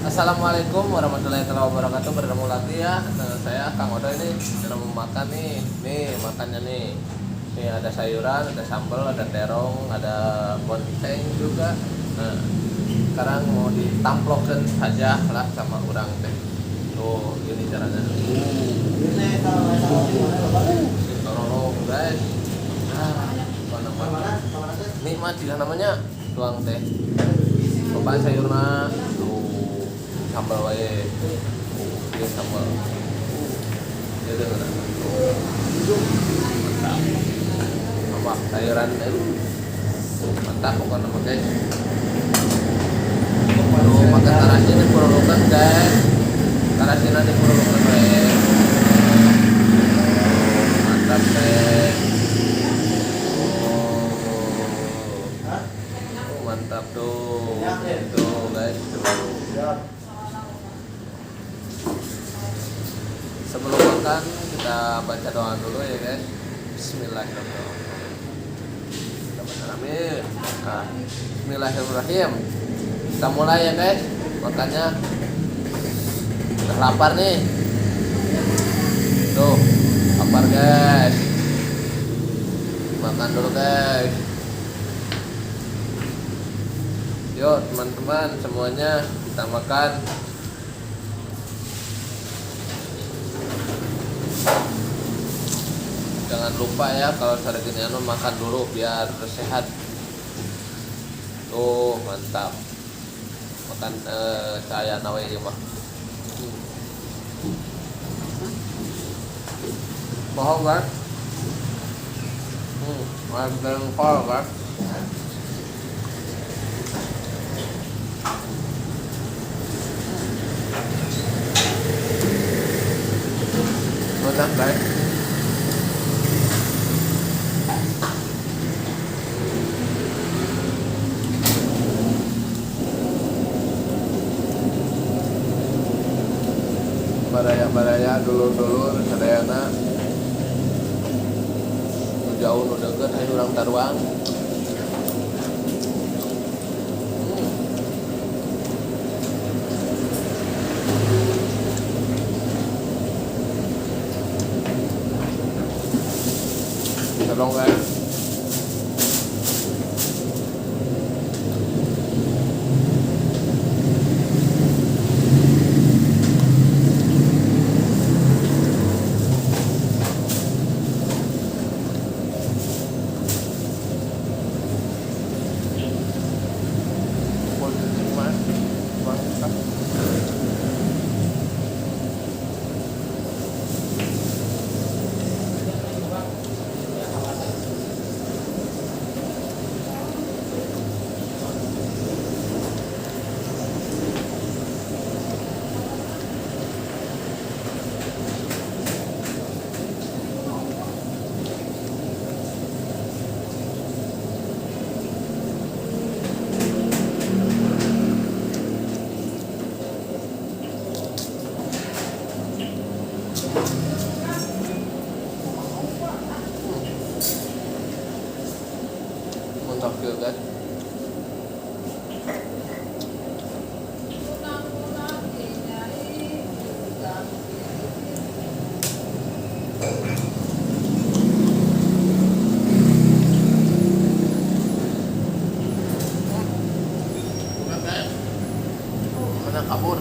Assalamualaikum warahmatullahi wabarakatuh. Bertemu lagi ya dengan saya Kang Odo. Ini sedang memakan nih makannya nih. Nih ada sayuran, ada sambal, ada terong, ada bonteng juga. Nah, sekarang mau ditamplokan saja lah sama orang teh. Tuh, ini caranya. Torolong guys. Apa namanya? Nikmat juga namanya. Tuang teh. Bapak sayurna. Sambal wae dia sambal dia dengan mantap apa sayuran mantap pokoknya nama guys. Tuh makan tarasi di Purulukan guys, tarasina di Purulukan guys, mantap guys. Mantap tuh guys tuh. Sebelum makan kita baca doa dulu ya guys. Bismillahirrahmanirrahim. Kita baca amin. Nah, Bismillahirrahmanirrahim. Kita mulai ya guys. Makannya udah lapar nih. Tuh, lapar guys. Makan dulu guys. Yuk teman-teman semuanya kita makan. Jangan lupa ya kalau sore gini makan dulu biar sehat. Tuh mantap. Makan saya nawe mah. Bohong kan? Ada kol kan? Mantap guys. Baraya dulu sadayana jauh nu deukeut aya urang taruang. Tolong guys. Mantap juga guys. Mana kabur?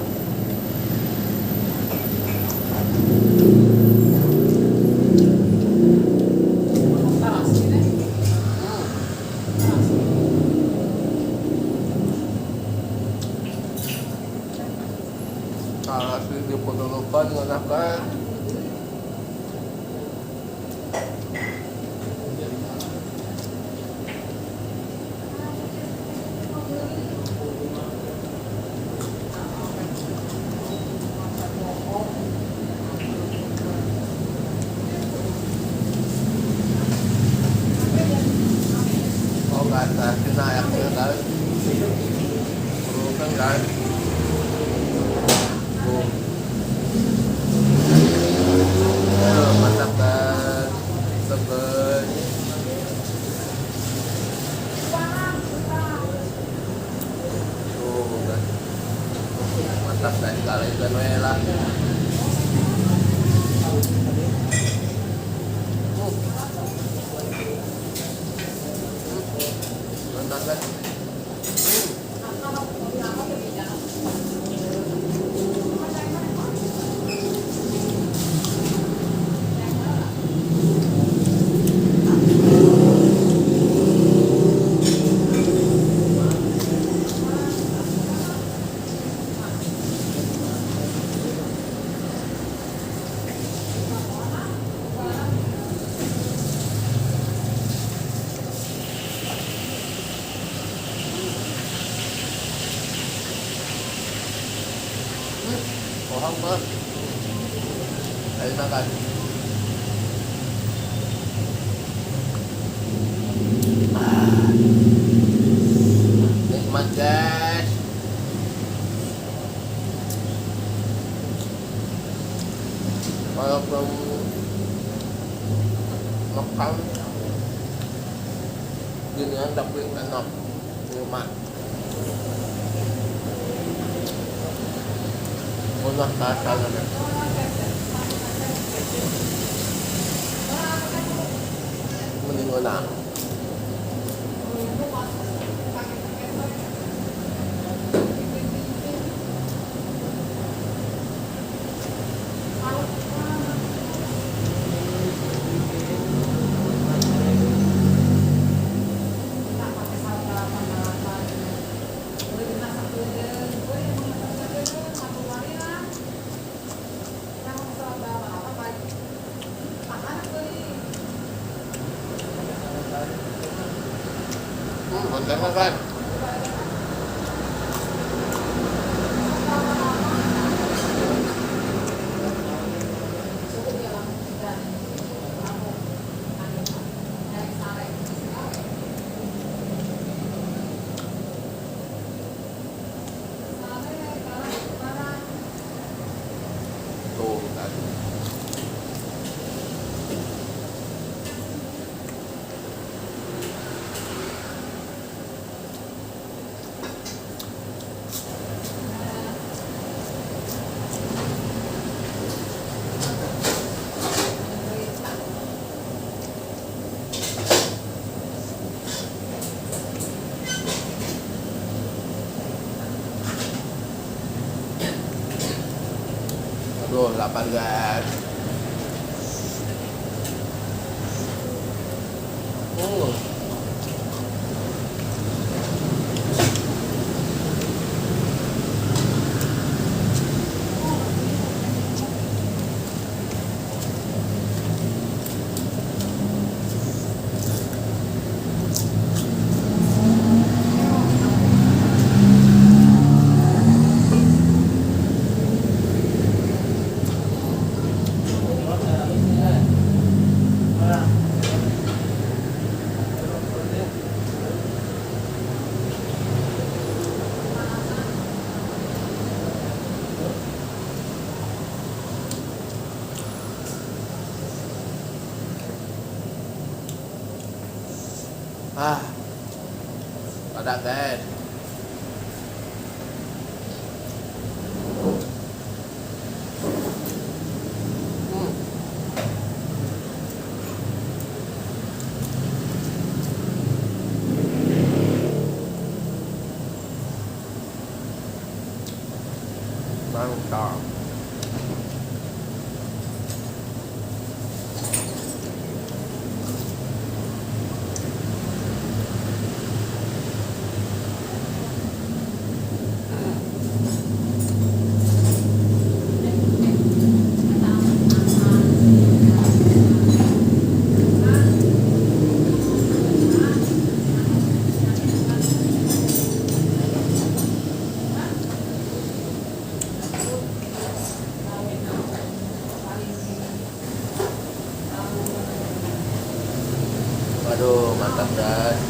Kalau di Purulukan nganakan oh nggak ada sinayaknya guys. Purulukan guys. Tuh. tas teh kali itu we lah. Enak kan? Pohon mah, ayo makan. Nikmat guys. Walaupun makan ginian tapi enak, nikmat. Mudah rasanya. Mending enak. Kontennya kan. Tuh kan. Aduh, lapar guys. Ada guys. Mantap. Waduh, mantap guys.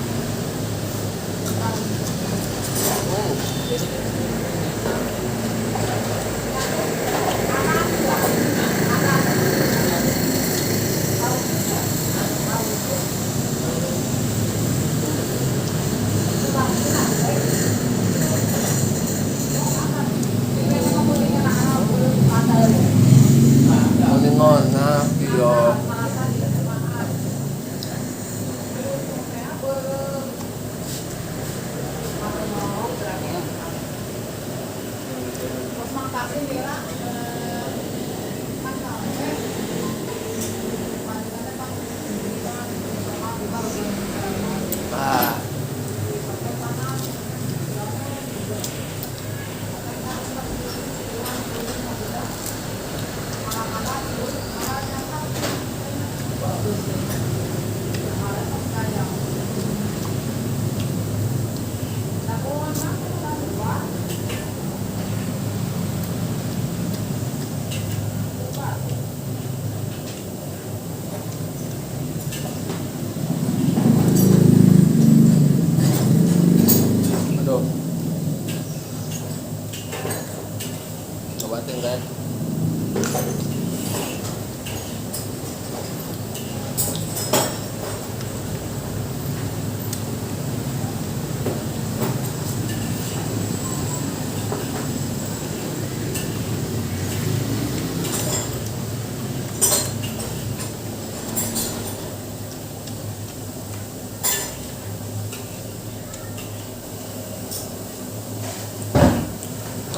batin kan.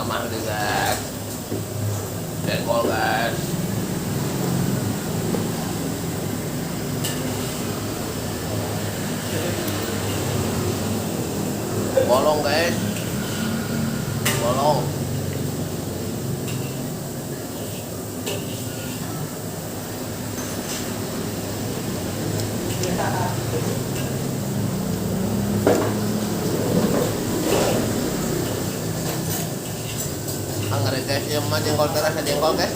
Mama udah guys, jengkol guys, bolong guys, bolong. Anggar guys, yang mah jengkol terasa jengkol guys.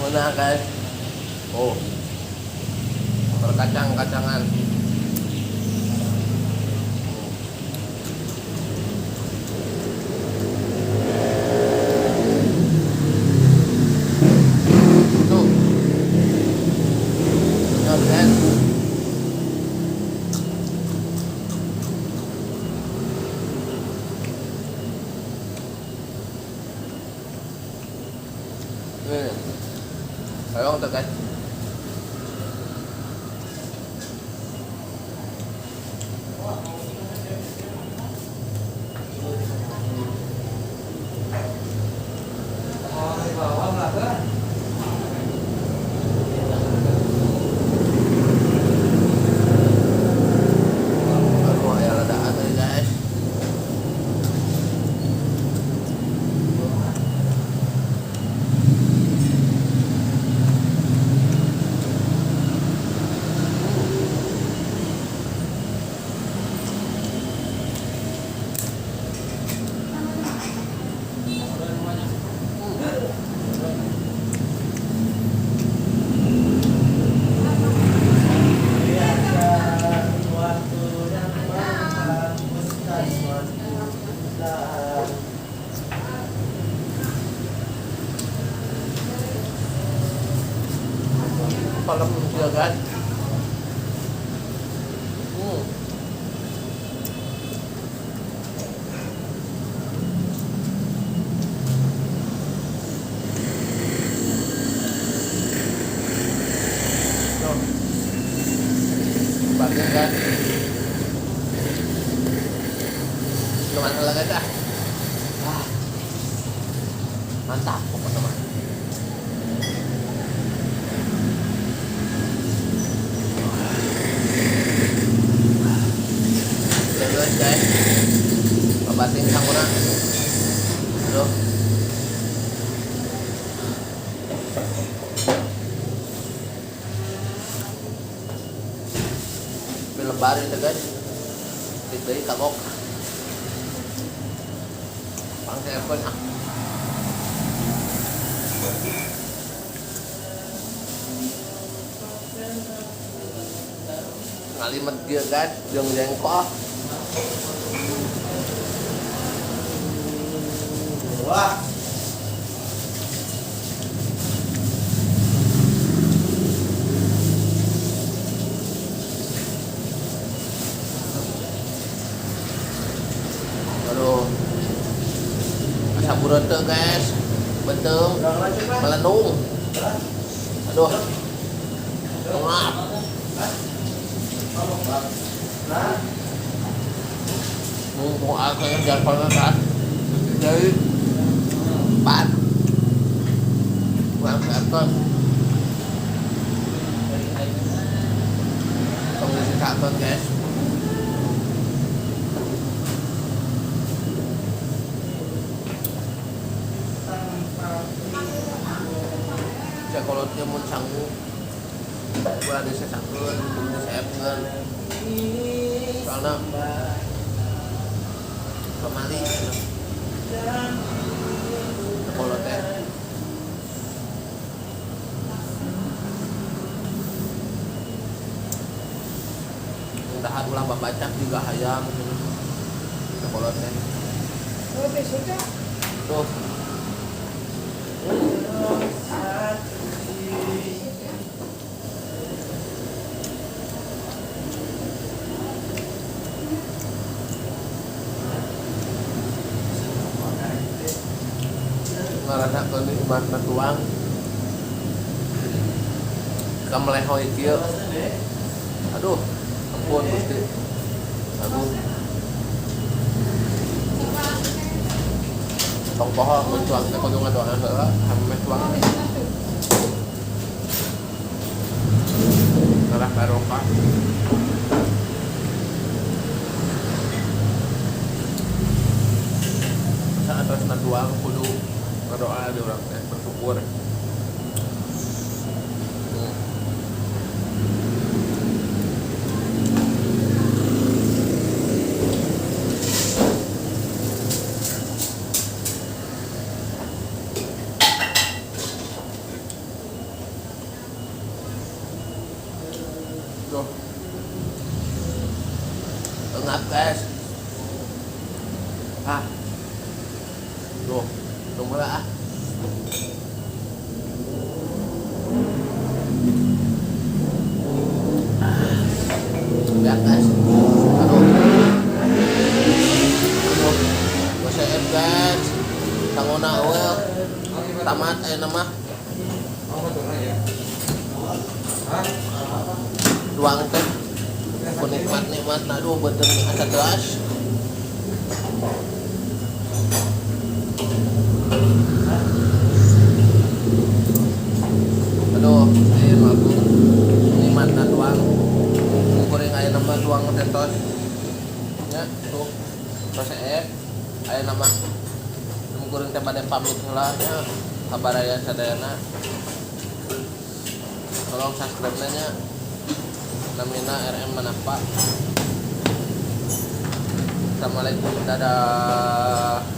Mana guys? Oh, berkacang-kacangan. Tuh, benar kan? Ayo tuh guys. Palem juga kan. Bagian kan. Gimana lagi dah? Mantap pokoknya mah. Guys, babating sakura. Aduh. Lebar itu guys. Dibeli kagok. Pangsa pun ah. Ngalimet dia guys, jeung jengkol. Wah. Aduh. sabureun teu guys. Benteng melenung. Aduh. Ngap. Mumpung aku yang jalan kan. Jadi pan. Buang kantor. Kondisi kantor guys. Kalau dia mau sanggup gua ada sesangkeun untuk diseepkeun soalna kemari kalau teh dahar ulah babacak juga hayang kalau teh tuh ngarana ke nikmat tuang kamelehoy kieu aduh ampun Gusti agung tong poho mun tuang teh kudu ngadoaan heula hameh tuang ngarah barokah saat terus tuang kudu berdoa di orang teh bersyukur. Tuh. Engap guys. Tuh. Tunggu lah di atas aduh goseep guys tangona awal tamat nama tuang teh nikmat aduh bener asa gelas aduh aku nikmat tuang kuring aya nama tuang tentos nya tuh goseep aya nama kuring teh bade pamit heula nya kabaraya sadayana tolong subscribe nya namina RM Manapa. Assalamualaikum, dadah.